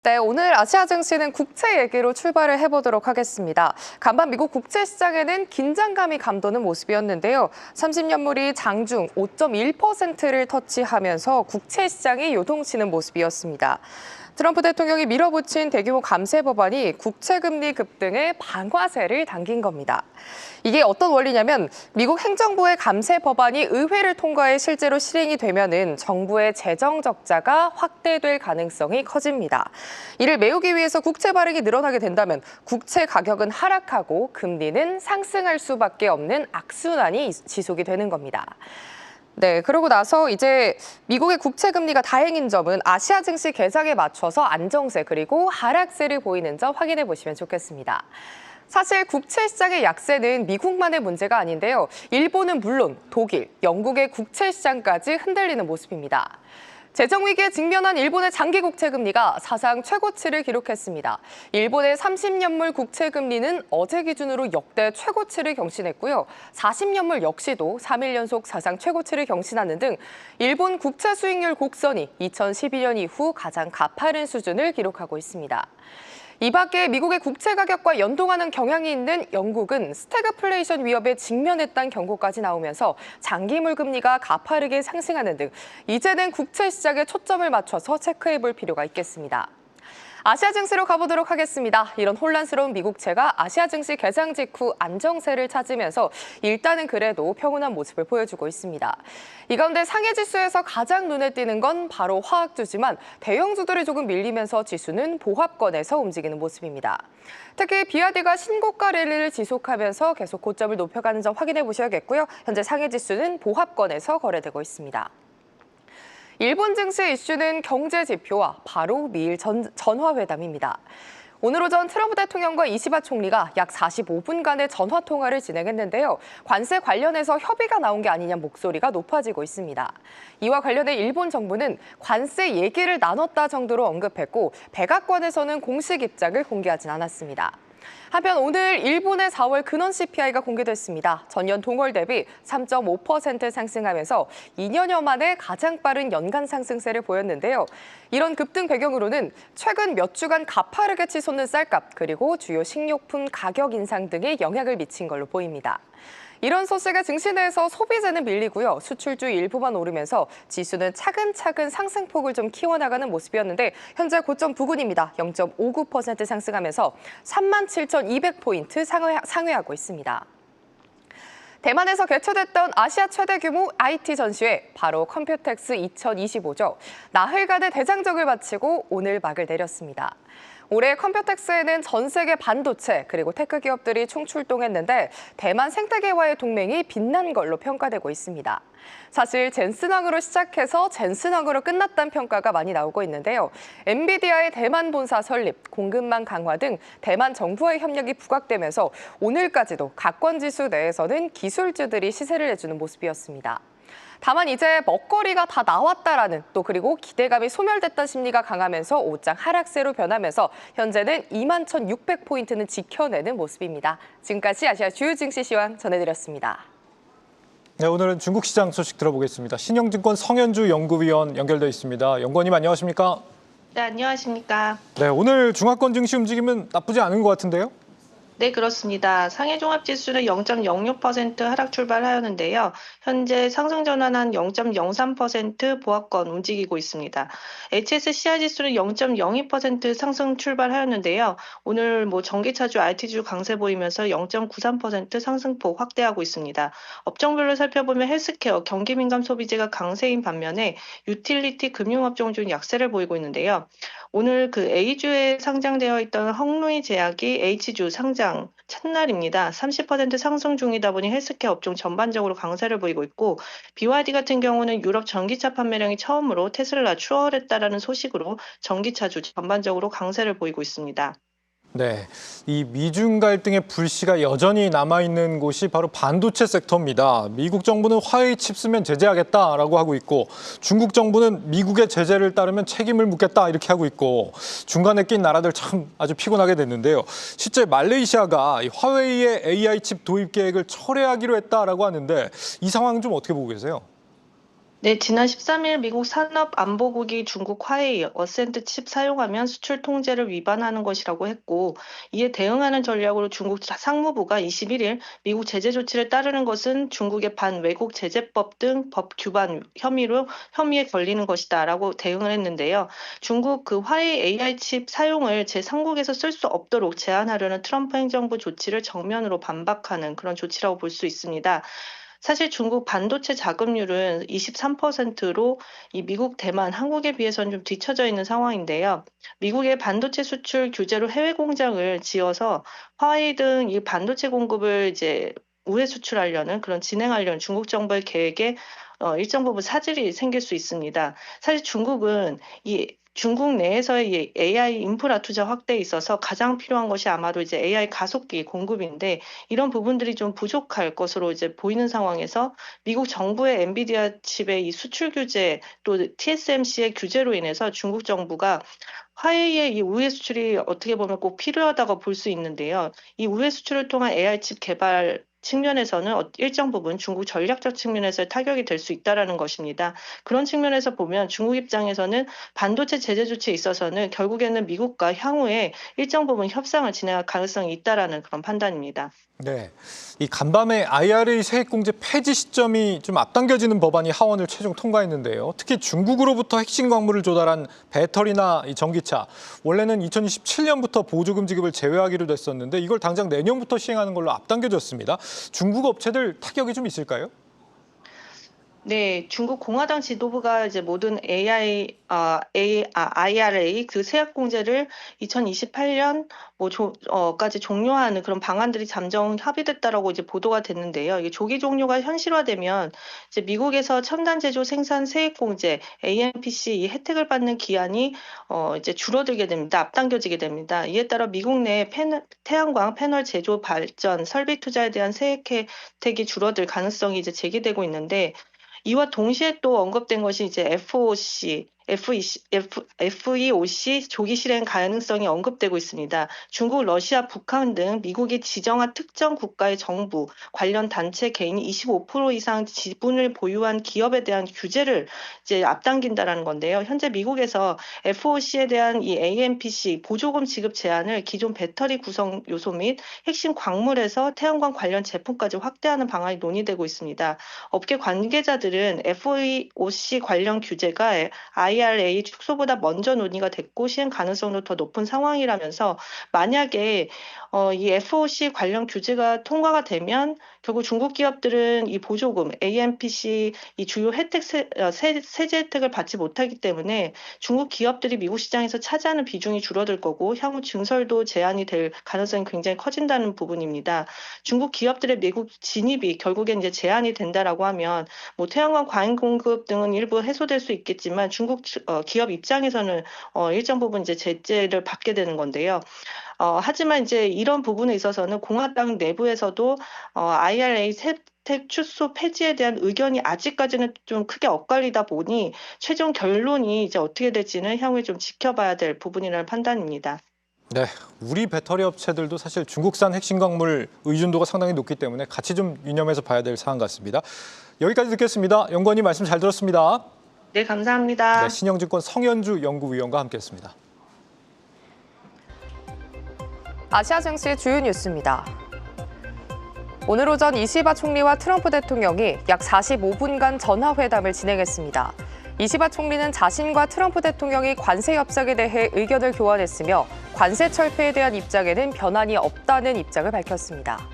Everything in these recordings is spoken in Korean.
네, 오늘 아시아 증시는 국채 얘기로 출발을 해보도록 하겠습니다. 간밤 미국 국채 시장에는 긴장감이 감도는 모습이었는데요. 30년물이 장중 5.1%를 터치하면서 국채 시장이 요동치는 모습이었습니다. 트럼프 대통령이 밀어붙인 대규모 감세 법안이 국채 금리 급등에 방화세를 당긴 겁니다. 이게 어떤 원리냐면 미국 행정부의 감세 법안이 의회를 통과해 실제로 실행이 되면은 정부의 재정 적자가 확대될 가능성이 커집니다. 이를 메우기 위해서 국채 발행이 늘어나게 된다면 국채 가격은 하락하고 금리는 상승할 수밖에 없는 악순환이 지속이 되는 겁니다. 네, 그러고 나서 이제 미국의 국채 금리가 다행인 점은 아시아 증시 개장에 맞춰서 안정세 그리고 하락세를 보이는 점 확인해 보시면 좋겠습니다. 사실 국채 시장의 약세는 미국만의 문제가 아닌데요. 일본은 물론 독일, 영국의 국채 시장까지 흔들리는 모습입니다. 재정 위기에 직면한 일본의 장기 국채 금리가 사상 최고치를 기록했습니다. 일본의 30년물 국채 금리는 어제 기준으로 역대 최고치를 경신했고요. 40년물 역시도 3일 연속 사상 최고치를 경신하는 등 일본 국채 수익률 곡선이 2012년 이후 가장 가파른 수준을 기록하고 있습니다. 이 밖에 미국의 국채 가격과 연동하는 경향이 있는 영국은 스태그플레이션 위협에 직면했다는 경고까지 나오면서 장기물 금리가 가파르게 상승하는 등 이제는 국채 시장에 초점을 맞춰서 체크해볼 필요가 있겠습니다. 아시아 증시로 가보도록 하겠습니다. 이런 혼란스러운 미국채가 아시아 증시 개장 직후 안정세를 찾으면서 일단은 그래도 평온한 모습을 보여주고 있습니다. 이 가운데 상해 지수에서 가장 눈에 띄는 건 바로 화학주지만 대형주들이 조금 밀리면서 지수는 보합권에서 움직이는 모습입니다. 특히 비아디가 신고가 랠리를 지속하면서 계속 고점을 높여가는 점 확인해 보셔야겠고요. 현재 상해 지수는 보합권에서 거래되고 있습니다. 일본 증시 이슈는 경제 지표와 바로 미일 전화회담입니다. 오늘 오전 트럼프 대통령과 이시바 총리가 약 45분간의 전화 통화를 진행했는데요. 관세 관련해서 협의가 나온 게 아니냐 목소리가 높아지고 있습니다. 이와 관련해 일본 정부는 관세 얘기를 나눴다 정도로 언급했고 백악관에서는 공식 입장을 공개하진 않았습니다. 한편 오늘 일본의 4월 근원 CPI가 공개됐습니다. 전년 동월 대비 3.5% 상승하면서 2년여 만에 가장 빠른 연간 상승세를 보였는데요. 이런 급등 배경으로는 최근 몇 주간 가파르게 치솟는 쌀값 그리고 주요 식료품 가격 인상 등에 영향을 미친 걸로 보입니다. 이런 소식에 증시 내에서 소비재는 밀리고요. 수출주 일부만 오르면서 지수는 차근차근 상승폭을 좀 키워나가는 모습이었는데 현재 고점 부근입니다. 0.59% 상승하면서 37,200포인트 상회하고 있습니다. 대만에서 개최됐던 아시아 최대 규모 IT 전시회, 바로 컴퓨텍스 2025죠. 나흘간의 대장정을 마치고 오늘 막을 내렸습니다. 올해 컴퓨텍스에는 전 세계 반도체 그리고 테크 기업들이 총출동했는데 대만 생태계와의 동맹이 빛난 걸로 평가되고 있습니다. 사실 젠슨왕으로 시작해서 젠슨왕으로 끝났다는 평가가 많이 나오고 있는데요. 엔비디아의 대만 본사 설립, 공급망 강화 등 대만 정부와의 협력이 부각되면서 오늘까지도 가권지수 내에서는 기술주들이 시세를 내주는 모습이었습니다. 다만 이제 먹거리가 다 나왔다라는 또 그리고 기대감이 소멸됐다는 심리가 강하면서 오장 하락세로 변하면서 현재는 21,600포인트는 지켜내는 모습입니다. 지금까지 아시아 주요 증시 시황 전해드렸습니다. 네, 오늘은 중국 시장 소식 들어보겠습니다. 신영증권 성현주 연구위원 연결돼 있습니다. 연구원님 안녕하십니까? 네, 안녕하십니까. 네, 오늘 중화권 증시 움직임은 나쁘지 않은 것 같은데요? 네, 그렇습니다. 상해 종합지수는 0.06% 하락 출발하였는데요. 현재 상승 전환한 0.03% 보합권 움직이고 있습니다. HSCI 지수는 0.02% 상승 출발하였는데요. 오늘 전기차주, IT주 강세 보이면서 0.93% 상승폭 확대하고 있습니다. 업종별로 살펴보면 헬스케어, 경기민감 소비재가 강세인 반면에 유틸리티, 금융업종 중 약세를 보이고 있는데요. 오늘 A주에 상장되어 있던 헝루이 제약이 H주 상장 첫날입니다. 30% 상승 중이다 보니 헬스케어 업종 전반적으로 강세를 보이고 있고 BYD 같은 경우는 유럽 전기차 판매량이 처음으로 테슬라 추월했다라는 소식으로 전기차주 전반적으로 강세를 보이고 있습니다. 네, 이 미중 갈등의 불씨가 여전히 남아있는 곳이 바로 반도체 섹터입니다. 미국 정부는 화웨이 칩 쓰면 제재하겠다라고 하고 있고 중국 정부는 미국의 제재를 따르면 책임을 묻겠다 이렇게 하고 있고 중간에 낀 나라들 참 아주 피곤하게 됐는데요. 실제 말레이시아가 이 화웨이의 AI 칩 도입 계획을 철회하기로 했다라고 하는데 이 상황 좀 어떻게 보고 계세요? 네, 지난 13일 미국 산업안보국이 중국 화웨이 어센트 칩 사용하면 수출 통제를 위반하는 것이라고 했고, 이에 대응하는 전략으로 중국 상무부가 21일 미국 제재 조치를 따르는 것은 중국의 반외국 제재법 등 법 규반 혐의에 걸리는 것이다라고 대응을 했는데요. 중국 그 화웨이 AI 칩 사용을 제3국에서 쓸 수 없도록 제한하려는 트럼프 행정부 조치를 정면으로 반박하는 그런 조치라고 볼 수 있습니다. 사실 중국 반도체 자금률은 23%로 이 미국, 대만, 한국에 비해서는 좀 뒤처져 있는 상황인데요. 미국의 반도체 수출 규제로 해외 공장을 지어서 화웨이 등 이 반도체 공급을 이제 우회 수출하려는 그런 진행하려는 중국 정부의 계획에 일정 부분 사질이 생길 수 있습니다. 사실 중국은 이 중국 내에서의 이 AI 인프라 투자 확대에 있어서 가장 필요한 것이 아마도 이제 AI 가속기 공급인데, 이런 부분들이 좀 부족할 것으로 이제 보이는 상황에서 미국 정부의 엔비디아 칩의 이 수출 규제 또 TSMC의 규제로 인해서 중국 정부가 화웨이의 이 우회 수출이 어떻게 보면 꼭 필요하다고 볼 수 있는데요. 이 우회 수출을 통한 AI 칩 개발 측면에서는 일정 부분 중국 전략적 측면에서 타격이 될 수 있다라는 것입니다. 그런 측면에서 보면 중국 입장에서는 반도체 제재 조치에 있어서는 결국에는 미국과 향후에 일정 부분 협상을 진행할 가능성이 있다라는 그런 판단입니다. 네, 이 간밤에 IRA 세액공제 폐지 시점이 좀 앞당겨지는 법안이 하원을 최종 통과했는데요. 특히 중국으로부터 핵심 광물을 조달한 배터리나 이 전기차, 원래는 2027년부터 보조금 지급을 제외하기로 됐었는데 이걸 당장 내년부터 시행하는 걸로 앞당겨졌습니다. 중국 업체들 타격이 좀 있을까요? 네, 중국 공화당 지도부가 이제 모든 IRA 그 세액 공제를 2028년 까지 종료하는 그런 방안들이 잠정 합의됐다라고 이제 보도가 됐는데요. 이게 조기 종료가 현실화되면 이제 미국에서 첨단 제조 생산 세액 공제 AMPC 이 혜택을 받는 기한이 이제 줄어들게 됩니다. 앞당겨지게 됩니다. 이에 따라 미국 내 태양광 패널 제조 발전 설비 투자에 대한 세액 혜택이 줄어들 가능성이 이제 제기되고 있는데, 이와 동시에 또 언급된 것이 이제 FEOC 조기 실행 가능성이 언급되고 있습니다. 중국, 러시아, 북한 등 미국이 지정한 특정 국가의 정부, 관련 단체 개인이 25% 이상 지분을 보유한 기업에 대한 규제를 이제 앞당긴다라는 건데요. 현재 미국에서 FOC에 대한 이 AMPC 보조금 지급 제한을 기존 배터리 구성 요소 및 핵심 광물에서 태양광 관련 제품까지 확대하는 방안이 논의되고 있습니다. 업계 관계자들은 FEOC 관련 규제가 IRA 축소보다 먼저 논의가 됐고 시행 가능성도 더 높은 상황이라면서, 만약에 이 FOC 관련 규제가 통과가 되면 결국 중국 기업들은 이 보조금, AMPC 이 주요 세제 혜택을 받지 못하기 때문에 중국 기업들이 미국 시장에서 차지하는 비중이 줄어들 거고 향후 증설도 제한이 될 가능성이 굉장히 커진다는 부분입니다. 중국 기업들의 미국 진입이 결국엔 이제 제한이 된다라고 하면 뭐 태양광 과잉 공급 등은 일부 해소될 수 있겠지만 중국 기업 입장에서는 일정 부분 이제 제재를 받게 되는 건데요. 하지만 이제 이런 부분에 있어서는 공화당 내부에서도 IRA 혜택 축소 폐지에 대한 의견이 아직까지는 좀 크게 엇갈리다 보니 최종 결론이 이제 어떻게 될지는 향후에 좀 지켜봐야 될 부분이라는 판단입니다. 네, 우리 배터리 업체들도 사실 중국산 핵심 광물 의존도가 상당히 높기 때문에 같이 좀 유념해서 봐야 될 사안 같습니다. 여기까지 듣겠습니다. 연구원님 말씀 잘 들었습니다. 네, 감사합니다. 네, 신영증권 성현주 연구위원과 함께했습니다. 아시아 증시 주요 뉴스입니다. 오늘 오전 이시바 총리와 트럼프 대통령이 약 45분간 전화회담을 진행했습니다. 이시바 총리는 자신과 트럼프 대통령이 관세 협상에 대해 의견을 교환했으며 관세 철폐에 대한 입장에는 변환이 없다는 입장을 밝혔습니다.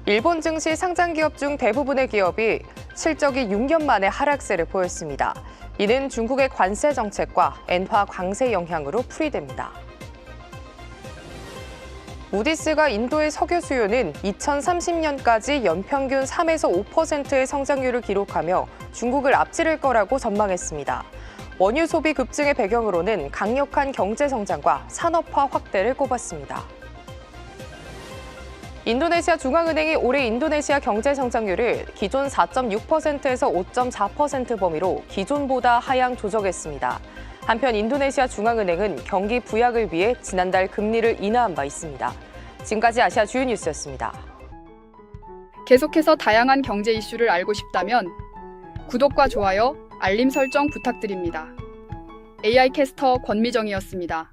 일본 증시 상장 기업 중 대부분의 기업이 실적이 6년 만에 하락세를 보였습니다. 이는 중국의 관세 정책과 엔화 강세 영향으로 풀이됩니다. 무디스가 인도의 석유 수요는 2030년까지 연평균 3에서 5%의 성장률을 기록하며 중국을 앞지를 거라고 전망했습니다. 원유 소비 급증의 배경으로는 강력한 경제 성장과 산업화 확대를 꼽았습니다. 인도네시아 중앙은행이 올해 인도네시아 경제 성장률을 기존 4.6%에서 5.4% 범위로 기존보다 하향 조정했습니다. 한편 인도네시아 중앙은행은 경기 부양을 위해 지난달 금리를 인하한 바 있습니다. 지금까지 아시아 주요 뉴스였습니다. 계속해서 다양한 경제 이슈를 알고 싶다면 구독과 좋아요, 알림 설정 부탁드립니다. AI 캐스터 권미정이었습니다.